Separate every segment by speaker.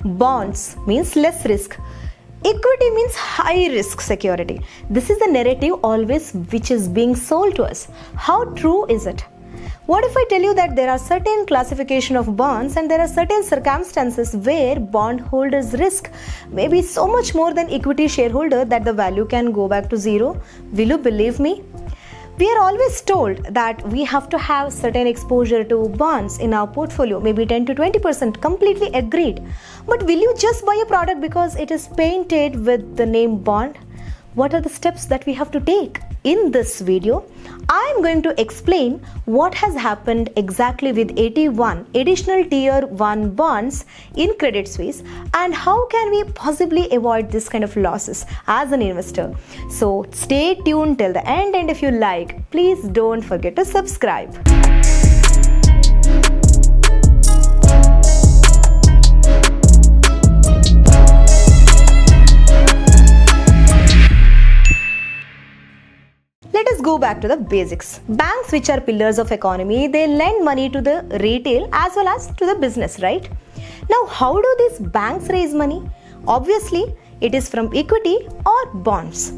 Speaker 1: Bonds means less risk. Equity means high risk security. This is the narrative always which is being sold to us. How true is it? What if I tell you that there are certain classification of bonds and there are certain circumstances where bondholders risk maybe so much more than equity shareholder that the value can go back to zero? Will you believe me? We are always told that we have to have certain exposure to bonds in our portfolio, maybe 10 to 20%, completely agreed. But will you just buy a product because it is painted with the name bond? What are the steps that we have to take? In this video, I am going to explain what has happened exactly with AT1, additional tier 1 bonds in Credit Suisse, and how can we possibly avoid this kind of losses as an investor. So stay tuned till the end, and if you like, please don't forget to subscribe. Let us go back to the basics. Banks, which are pillars of economy, they lend money to the retail as well as to the business, right? Now, how do these banks raise money? Obviously, it is from equity or bonds.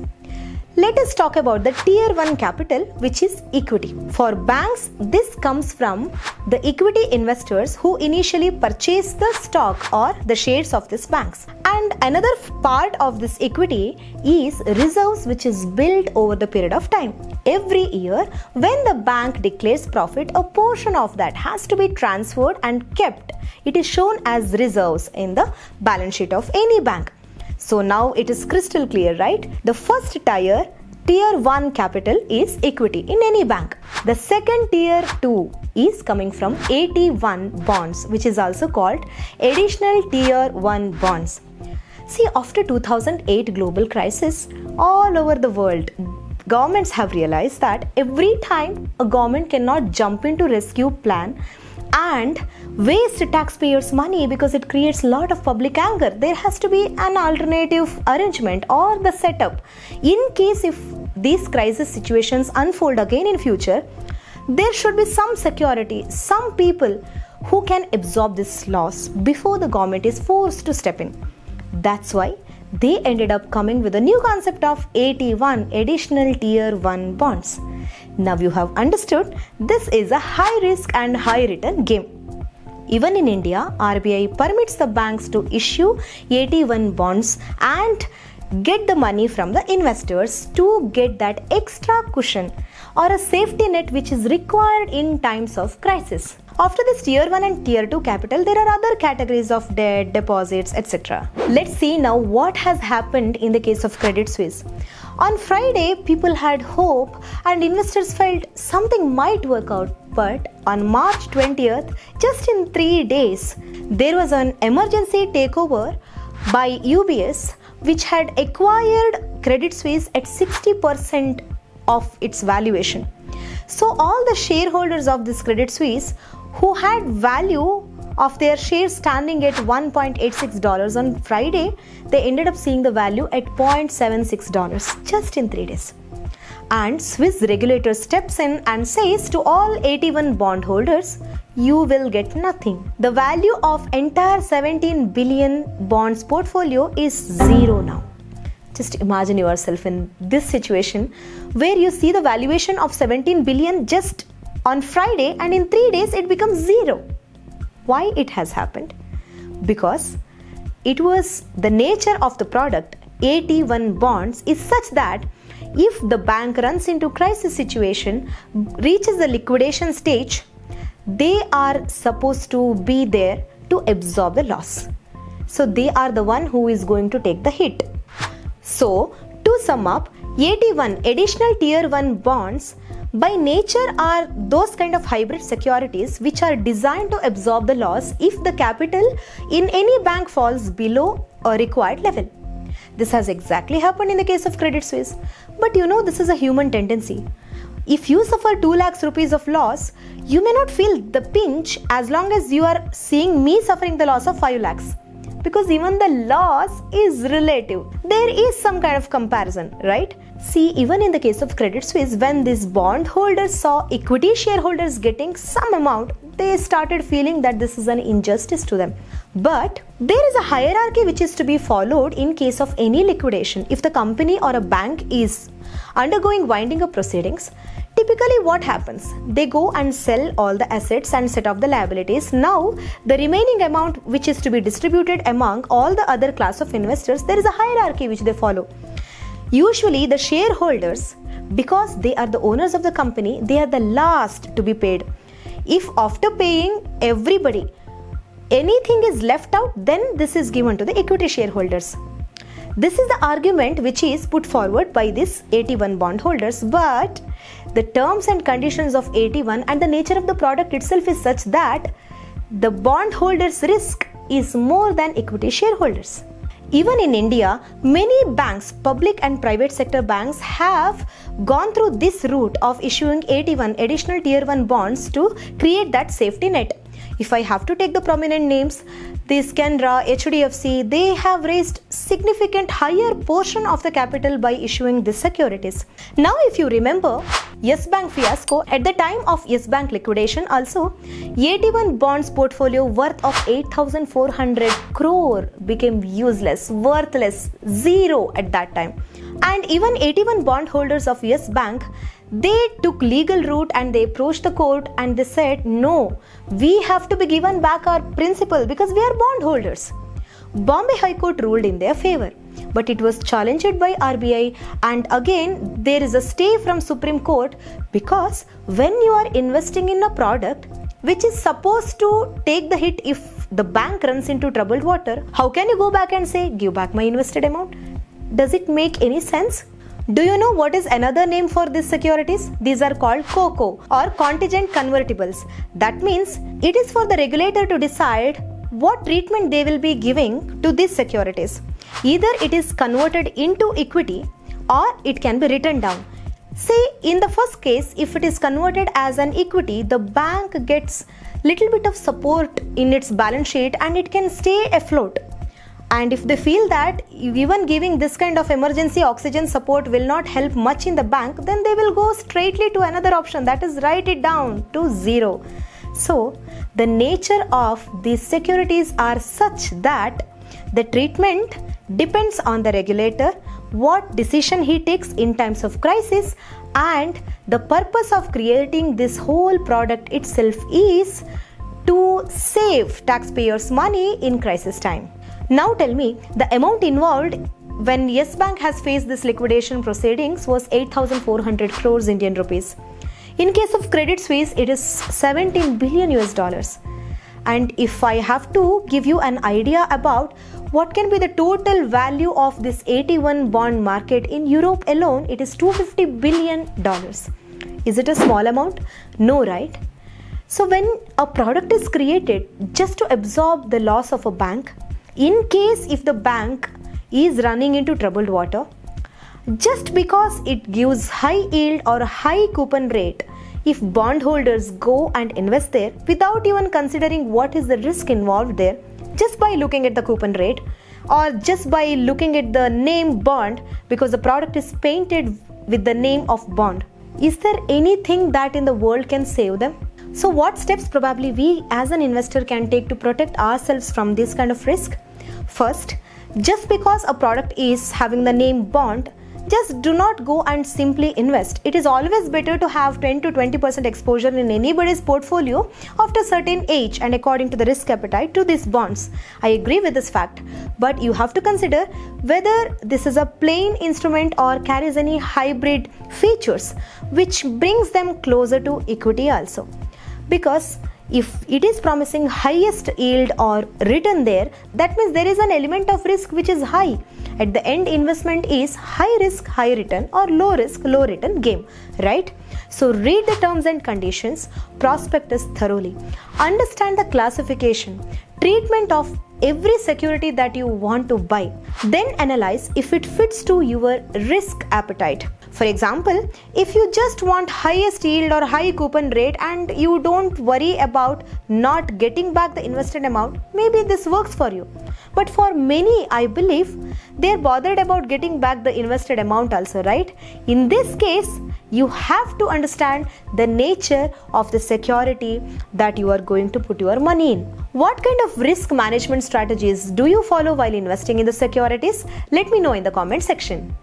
Speaker 1: Let us talk about the tier 1 capital, which is equity. For banks, this comes from the equity investors who initially purchase the stock or the shares of these banks. And another part of this equity is reserves, which is built over the period of time. Every year, when the bank declares profit, a portion of that has to be transferred and kept. It is shown as reserves in the balance sheet of any bank. So now it is crystal clear, right? The first tier 1 capital is equity in any bank. The second tier 2 is coming from AT1 bonds, which is also called additional tier 1 bonds. See, after 2008 global crisis, all over the world, governments have realized that every time a government cannot jump into rescue plan and waste taxpayers' money because it creates a lot of public anger, there has to be an alternative arrangement or the setup. In case if these crisis situations unfold again in future, there should be some security, some people who can absorb this loss before the government is forced to step in. That's why they ended up coming with a new concept of AT1, additional tier 1 bonds. Now you have understood, this is a high risk and high return game. Even in India, RBI permits the banks to issue AT1 bonds and get the money from the investors to get that extra cushion or a safety net which is required in times of crisis. After this tier 1 and tier 2 capital, there are other categories of debt, deposits, etc. Let's see now what has happened in the case of Credit Suisse. On Friday, people had hope and investors felt something might work out. But on March 20th, just in 3 days, there was an emergency takeover by UBS, which had acquired Credit Suisse at 60% of its valuation. So all the shareholders of this Credit Suisse who had value of their shares standing at $1.86 on Friday, they ended up seeing the value at $0.76 just in 3 days. And Swiss regulator steps in and says to all AT1 bondholders, you will get nothing. The value of entire 17 billion bonds portfolio is zero now. Just imagine yourself in this situation where you see the valuation of 17 billion just on Friday and in 3 days it becomes zero. Why it has happened? Because it was the nature of the product, AT1 bonds, is such that if the bank runs into crisis situation, reaches the liquidation stage, they are supposed to be there to absorb the loss. So they are the one who is going to take the hit. So to sum up, AT1, additional tier 1 bonds, by nature are those kind of hybrid securities which are designed to absorb the loss if the capital in any bank falls below a required level. This has exactly happened in the case of Credit Suisse. But you know, this is a human tendency. If you suffer 2 lakhs rupees of loss, you may not feel the pinch as long as you are seeing me suffering the loss of 5 lakhs. Because even the loss is relative. There is some kind of comparison, right? See, even in the case of Credit Suisse, when these bondholders saw equity shareholders getting some amount, they started feeling that this is an injustice to them. But there is a hierarchy which is to be followed in case of any liquidation. If the company or a bank is undergoing winding up proceedings, typically what happens? They go and sell all the assets and set off the liabilities. Now, the remaining amount which is to be distributed among all the other class of investors, there is a hierarchy which they follow. Usually, the shareholders, because they are the owners of the company, they are the last to be paid. If after paying everybody, anything is left out, then this is given to the equity shareholders. This is the argument which is put forward by these AT1 bondholders, but the terms and conditions of AT1 and the nature of the product itself is such that the bondholders' risk is more than equity shareholders. Even in India, many banks, public and private sector banks, have gone through this route of issuing AT1 additional tier 1 bonds to create that safety net. If I have to take the prominent names, this Kannada, HDFC, they have raised significant higher portion of the capital by issuing these securities. Now, if you remember, Yes Bank Fiasco, at the time of Yes Bank liquidation also, AT1 bonds portfolio worth of 8,400 crore became useless, worthless, zero at that time. And even AT1 bondholders of Yes Bank, they took legal route and they approached the court and they said, no, we have to be given back our principal because we are bondholders. Bombay High Court ruled in their favor, but it was challenged by RBI, and again there is a stay from Supreme Court, because when you are investing in a product which is supposed to take the hit if the bank runs into troubled water, how can you go back and say, give back my invested amount? Does it make any sense? Do you know what is another name for these securities? These are called Coco or contingent convertibles. That means it is for the regulator to decide what treatment they will be giving to these securities. Either it is converted into equity or it can be written down. Say in the first case, if it is converted as an equity, the bank gets little bit of support in its balance sheet and it can stay afloat. And if they feel that even giving this kind of emergency oxygen support will not help much in the bank, then they will go straightly to another option, that is write it down to zero. So the nature of these securities are such that the treatment depends on the regulator, what decision he takes in times of crisis, and the purpose of creating this whole product itself is to save taxpayers' money in crisis time. Now tell me, the amount involved when Yes Bank has faced this liquidation proceedings was 8,400 crores Indian rupees. In case of Credit Suisse, it is 17 billion US dollars. And if I have to give you an idea about what can be the total value of this AT1 bond market in Europe alone, it is $250 billion. Is it a small amount? No, right? So when a product is created just to absorb the loss of a bank, in case if the bank is running into troubled water, just because it gives high yield or a high coupon rate, if bondholders go and invest there without even considering what is the risk involved there, just by looking at the coupon rate or just by looking at the name bond, because the product is painted with the name of bond, is there anything that in the world can save them? So what steps probably we as an investor can take to protect ourselves from this kind of risk? First, just because a product is having the name bond, just do not go and simply invest. It is always better to have 10 to 20% exposure in anybody's portfolio after a certain age and according to the risk appetite to these bonds. I agree with this fact, but you have to consider whether this is a plain instrument or carries any hybrid features which brings them closer to equity also. Because if it is promising highest yield or return there, that means there is an element of risk which is high. At the end, investment is high risk, high return or low risk, low return game, right? So read the terms and conditions, prospectus thoroughly, understand the classification, treatment of every security that you want to buy, then analyze if it fits to your risk appetite. For example, if you just want highest yield or high coupon rate and you don't worry about not getting back the invested amount, maybe this works for you. But for many, I believe, they're bothered about getting back the invested amount also, right? In this case, you have to understand the nature of the security that you are going to put your money in. What kind of risk management strategies do you follow while investing in the securities? Let me know in the comment section.